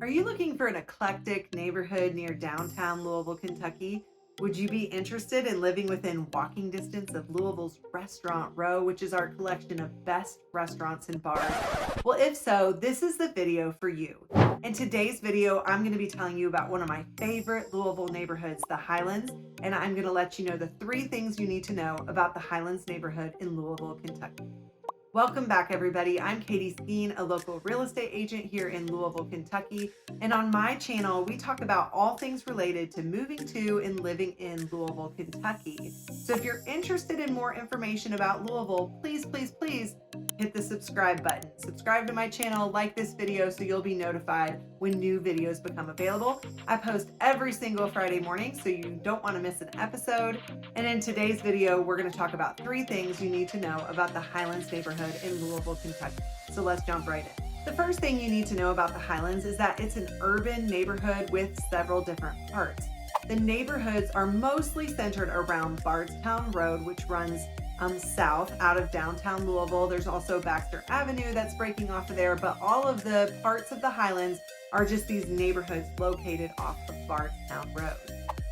Are you looking for an eclectic neighborhood near downtown Louisville, Kentucky? Would you be interested in living within walking distance of Louisville's Restaurant Row, which is our collection of best restaurants and bars? Well, if so, this is the video for you. In today's video, I'm going to be telling you about one of my favorite Louisville neighborhoods, the Highlands, and I'm going to let you know the 3 things you need to know about the Highlands neighborhood in Louisville, Kentucky. Welcome back, everybody. I'm Katie Skeen, a local real estate agent here in Louisville, Kentucky. And on my channel, we talk about all things related to moving to and living in Louisville, Kentucky. So if you're interested in more information about Louisville, please hit the subscribe button. Subscribe to my channel, like this video so you'll be notified when new videos become available. I post every single Friday morning, so you don't want to miss an episode. And in today's video, we're going to talk about 3 things you need to know about the Highlands neighborhood in Louisville, Kentucky. So let's jump right in. The first thing you need to know about the Highlands is that it's an urban neighborhood with several different parts. The neighborhoods are mostly centered around Bardstown Road, which runs south out of downtown Louisville. There's also Baxter Avenue that's breaking off of there, but all of the parts of the Highlands are just these neighborhoods located off of Bardstown Road.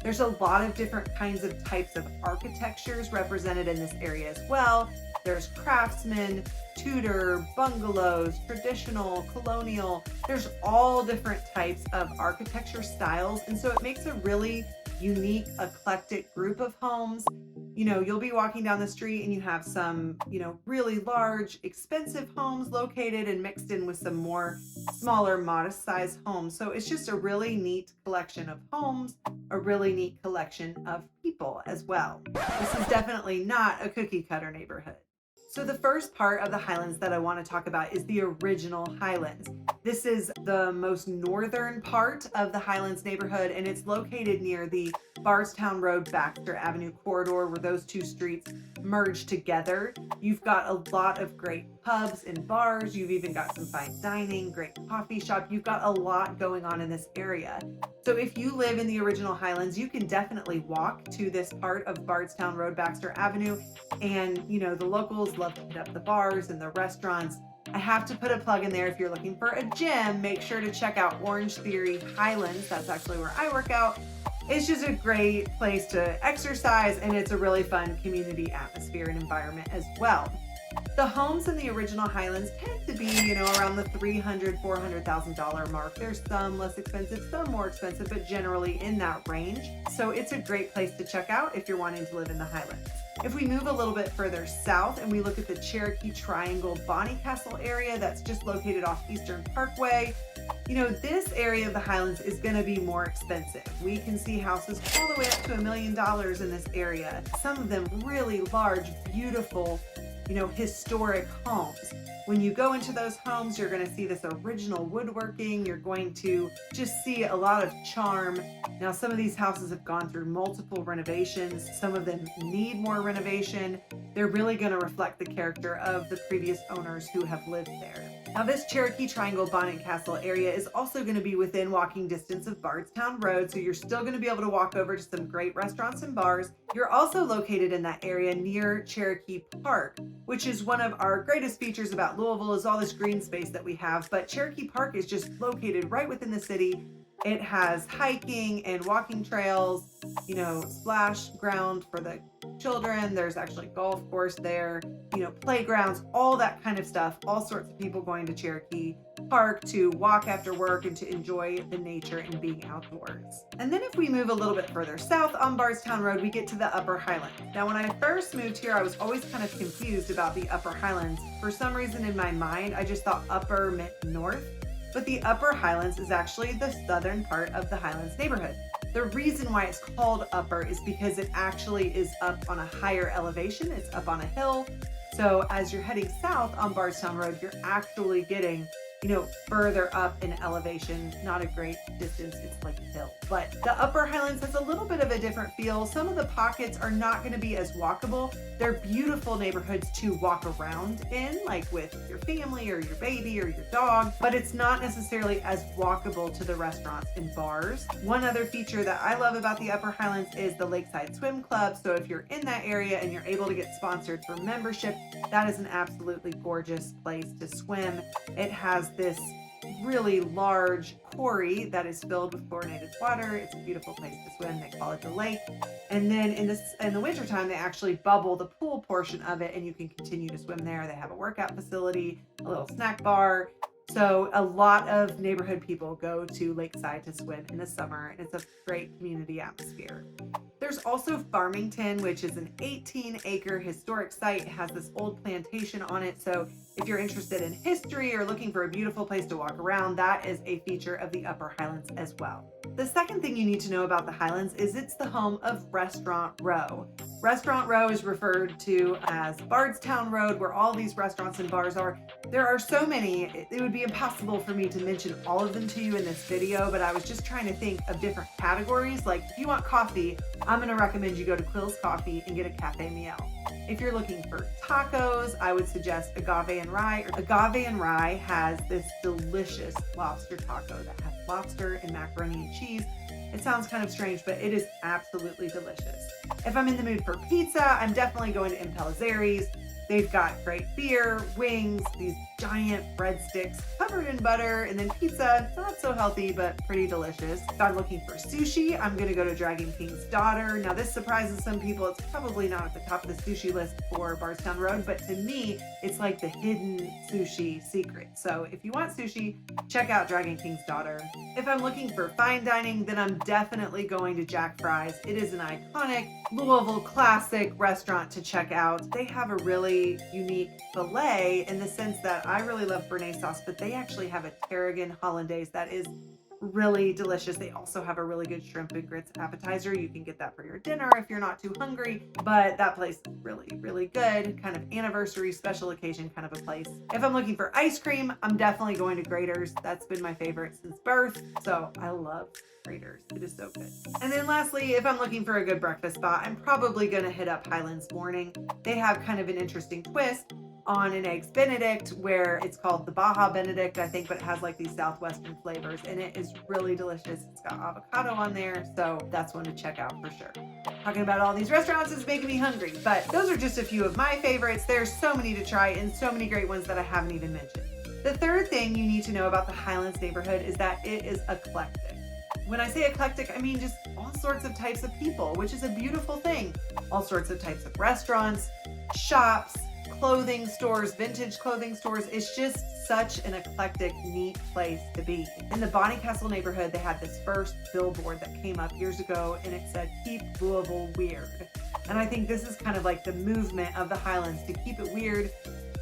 There's a lot of different kinds of types of architectures represented in this area as well. There's craftsman, Tudor, bungalows, traditional, colonial. There's all different types of architecture styles, and so it makes a really unique, eclectic group of homes. You know, you'll be walking down the street and you have some, really large, expensive homes located and mixed in with some more smaller, modest sized homes. So it's just a really neat collection of homes, a really neat collection of people as well. This is definitely not a cookie cutter neighborhood. So the first part of the Highlands that I want to talk about is the original Highlands. This is the most northern part of the Highlands neighborhood, and it's located near the Bardstown Road Baxter Avenue corridor where those 2 streets merge together. You've got a lot of great pubs and bars. You've even got some fine dining, great coffee shop. You've got a lot going on in this area. So if you live in the original Highlands, you can definitely walk to this part of Bardstown Road, Baxter Avenue. And, the locals love to hit up the bars and the restaurants. I have to put a plug in there. If you're looking for a gym, make sure to check out Orange Theory Highlands. That's actually where I work out. It's just a great place to exercise, and it's a really fun community atmosphere and environment as well. The homes in the original Highlands tend to be, around the $300,000, $400,000 mark. There's some less expensive, some more expensive, but generally in that range. So it's a great place to check out if you're wanting to live in the Highlands. If we move a little bit further south and we look at the Cherokee Triangle Bonnycastle area that's just located off Eastern Parkway, this area of the Highlands is going to be more expensive. We can see houses all the way up to $1 million in this area. Some of them really large, beautiful, historic homes. When you go into those homes, you're going to see this original woodworking. You're going to just see a lot of charm. Now, some of these houses have gone through multiple renovations. Some of them need more renovation. They're really going to reflect the character of the previous owners who have lived there. Now, this Cherokee Triangle Bonnycastle area is also going to be within walking distance of Bardstown Road, so you're still going to be able to walk over to some great restaurants and bars. You're also located in that area near Cherokee Park, which is one of our greatest features about Louisville is all this green space that we have, but Cherokee Park is just located right within the city. It has hiking and walking trails, splash ground for the children. There's actually golf course there, playgrounds, all that kind of stuff. All sorts of people going to Cherokee Park to walk after work and to enjoy the nature and being outdoors. And then if we move a little bit further south on Bardstown Road, we get to the Upper Highlands. Now, when I first moved here, I was always kind of confused about the Upper Highlands. For some reason in my mind, I just thought upper meant north. But the Upper Highlands is actually the southern part of the Highlands neighborhood. The reason why it's called upper is because it actually is up on a higher elevation. It's up on a hill. So as you're heading south on Bardstown Road, you're actually getting, further up in elevation. Not a great distance. It's like a hill. But the Upper Highlands has a little bit of a different feel. Some of the pockets are not going to be as walkable. They're beautiful neighborhoods to walk around in, like with your family or your baby or your dog, but it's not necessarily as walkable to the restaurants and bars. One other feature that I love about the Upper Highlands is the Lakeside Swim Club. So if you're in that area and you're able to get sponsored for membership, that is an absolutely gorgeous place to swim. It has this really large quarry that is filled with chlorinated water. It's a beautiful place to swim. They call it the lake. And then in the wintertime, they actually bubble the pool portion of it, and you can continue to swim there. They have a workout facility, a little snack bar. So a lot of neighborhood people go to Lakeside to swim in the summer, and it's a great community atmosphere. There's also Farmington, which is an 18-acre historic site. It has this old plantation on it. So if you're interested in history or looking for a beautiful place to walk around, that is a feature of the Upper Highlands as well. The second thing you need to know about the Highlands is it's the home of Restaurant Row. Restaurant Row is referred to as Bardstown Road, where all these restaurants and bars are. There are so many, it would be impossible for me to mention all of them to you in this video, but I was just trying to think of different categories. Like if you want coffee, I'm going to recommend you go to Quill's Coffee and get a Cafe Miel. If you're looking for tacos, I would suggest Agave and Rye. Agave and Rye has this delicious lobster taco that has lobster and macaroni and cheese. It sounds kind of strange, but it is absolutely delicious. If I'm in the mood for pizza, I'm definitely going to Impellizzeri's. They've got great beer, wings, these giant breadsticks covered in butter, and then pizza, not so healthy, but pretty delicious. If I'm looking for sushi, I'm gonna go to Dragon King's Daughter. Now this surprises some people. It's probably not at the top of the sushi list for Bardstown Road, but to me, it's like the hidden sushi secret. So if you want sushi, check out Dragon King's Daughter. If I'm looking for fine dining, then I'm definitely going to Jack Fry's. It is an iconic Louisville classic restaurant to check out. They have a really unique filet in the sense that I really love béarnaise sauce, but they actually have a tarragon hollandaise that is really delicious. They also have a really good shrimp and grits appetizer. You can get that for your dinner if you're not too hungry, but that place is really, really good. Kind of anniversary, special occasion kind of a place. If I'm looking for ice cream, I'm definitely going to Grater's. That's been my favorite since birth, so I love Grater's. It is so good. And then lastly, if I'm looking for a good breakfast spot, I'm probably going to hit up Highlands Morning. They have kind of an interesting twist on an Eggs Benedict, where it's called the Baja Benedict, I think, but it has like these Southwestern flavors, and it is really delicious. It's got avocado on there, so that's one to check out for sure. Talking about all these restaurants is making me hungry, but those are just a few of my favorites. There's so many to try and so many great ones that I haven't even mentioned. The third thing you need to know about the Highlands neighborhood is that it is eclectic. When I say eclectic, I mean just all sorts of types of people, which is a beautiful thing. All sorts of types of restaurants, shops, clothing stores, vintage clothing stores. It's just such an eclectic, neat place to be. In the Bonnycastle neighborhood, they had this first billboard that came up years ago, and it said, "Keep Louisville Weird." And I think this is kind of like the movement of the Highlands, to keep it weird,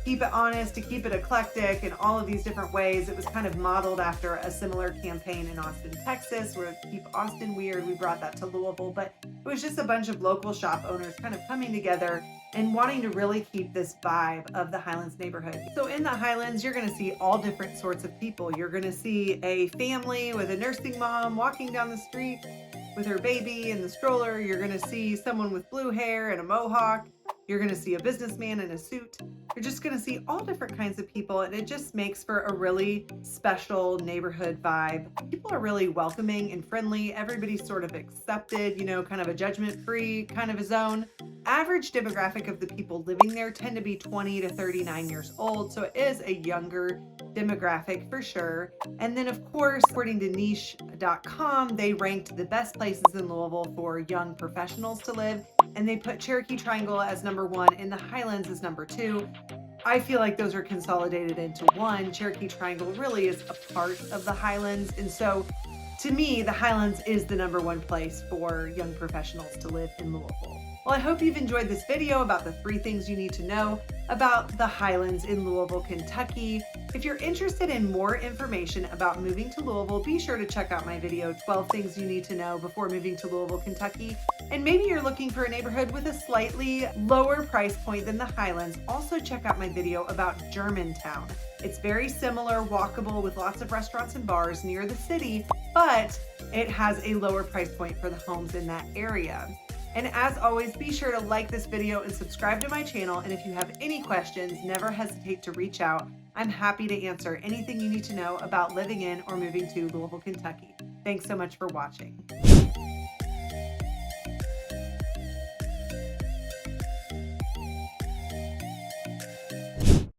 keep it honest, to keep it eclectic in all of these different ways. It was kind of modeled after a similar campaign in Austin, Texas, where Keep Austin Weird. We brought that to Louisville, but it was just a bunch of local shop owners kind of coming together and wanting to really keep this vibe of the Highlands neighborhood. So in the Highlands, you're going to see all different sorts of people. You're going to see a family with a nursing mom walking down the street with her baby in the stroller. You're going to see someone with blue hair and a mohawk. You're going to see a businessman in a suit. You're just going to see all different kinds of people, and it just makes for a really special neighborhood vibe. People are really welcoming and friendly. Everybody's sort of accepted, you know, kind of a judgment-free kind of a zone. Average demographic of the people living there tend to be 20 to 39 years old, so it is a younger demographic for sure. And then of course, according to niche.com, they ranked the best places in Louisville for young professionals to live, and they put Cherokee Triangle as number 1 and the Highlands as number 2. I feel like those are consolidated into one. Cherokee Triangle really is a part of the Highlands, and so to me, the Highlands is the number 1 place for young professionals to live in Louisville. Well, I hope you've enjoyed this video about the 3 things you need to know about the Highlands in Louisville, Kentucky. If you're interested in more information about moving to Louisville, be sure to check out my video, 12 Things You Need to Know Before Moving to Louisville, Kentucky. And maybe you're looking for a neighborhood with a slightly lower price point than the Highlands. Also check out my video about Germantown. It's very similar, walkable, with lots of restaurants and bars near the city, but it has a lower price point for the homes in that area. And as always, be sure to like this video and subscribe to my channel. And if you have any questions, never hesitate to reach out. I'm happy to answer anything you need to know about living in or moving to Louisville, Kentucky. Thanks so much for watching.